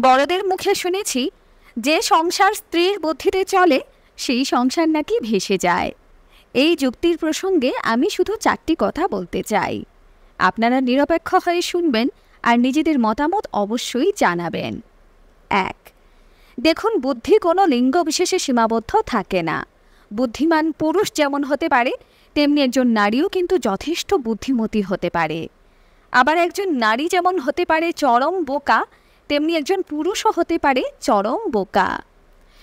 বড়দের মুখে শুনেছি যে সংসার স্ত্রীর বুদ্ধিতে চলে সেই সংসার নাকি ভেসে যায়। এই যুক্তির প্রসঙ্গে আমি শুধু 4টি কথা বলতে চাই। আপনারা নিরপেক্ষ হয়ে শুনবেন আর নিজেদের মতামত অবশ্যই জানাবেন। 1, দেখুন, বুদ্ধি কোনো লিঙ্গ বিশেষে সীমাবদ্ধ থাকে না। বুদ্ধিমান পুরুষ যেমন হতে পারে তেমনি একজন নারীও কিন্তু যথেষ্ট বুদ্ধিমতী হতে পারে। আবার একজন নারী যেমন হতে পারে চরম বোকা, তেমনি একজন পুরুষও হতে পারে চরম বোকা।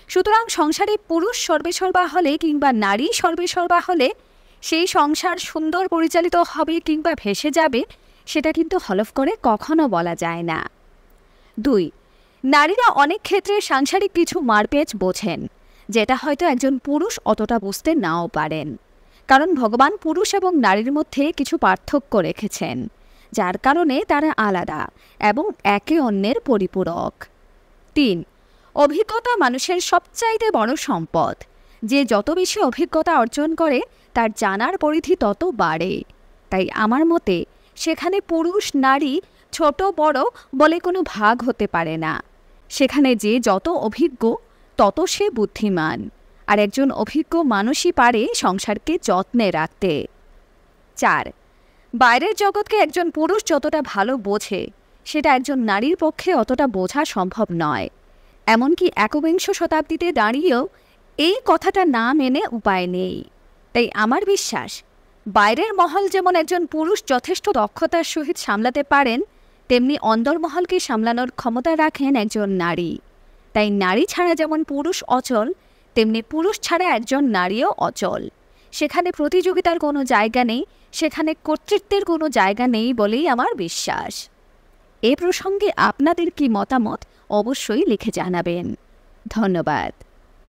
সুতরাং সংসারে পুরুষ সর্বেসর্বা হলে কিংবা নারী সর্বেসর্বা হলে সেই সংসার সুন্দর পরিচালিত হবে কিংবা ভেসে যাবে সেটা কিন্তু হলফ করে কখনো বলা যায় না। 2, নারীরা অনেক ক্ষেত্রে সাংসারিক কিছু মারপ্যাঁচ বোঝেন, যেটা হয়তো একজন পুরুষ অতটা বুঝতে নাও পারেন। কারণ ভগবান পুরুষ এবং নারীর মধ্যে কিছু পার্থক্য রেখেছেন, যার কারণে তারা আলাদা এবং একে অন্যের পরিপূরক। 3, অভিজ্ঞতা মানুষের সবচাইতে বড় সম্পদ। যে যত বেশি অভিজ্ঞতা অর্জন করে তার জানার পরিধি তত বাড়ে। তাই আমার মতে সেখানে পুরুষ নারী ছোট বড় বলে কোনো ভাগ হতে পারে না। সেখানে যে যত অভিজ্ঞ তত সে বুদ্ধিমান, আর একজন অভিজ্ঞ মানুষই পারে সংসারকে যত্নে রাখতে। 4, বাইরের জগৎকে একজন পুরুষ যতটা ভালো বোঝে সেটা একজন নারীর পক্ষে অতটা বোঝা সম্ভব নয়। এমনকি একবিংশ শতাব্দীতে দাঁড়িয়েও এই কথাটা না মেনে উপায় নেই। তাই আমার বিশ্বাস, বাইরের মহল যেমন একজন পুরুষ যথেষ্ট দক্ষতার সহিত সামলাতে পারেন, তেমনি অন্দরমহলকে সামলানোর ক্ষমতা রাখেন একজন নারী। তাই নারী ছাড়া যেমন পুরুষ অচল, তেমনি পুরুষ ছাড়া একজন নারীও অচল। সেখানে প্রতিযোগিতার কোনো জায়গা নেই, সেখানে কর্তৃত্বের কোনো জায়গা নেই বলেই আমার বিশ্বাস। এ প্রসঙ্গে আপনাদের কি মতামত অবশ্যই লিখে জানাবেন। ধন্যবাদ।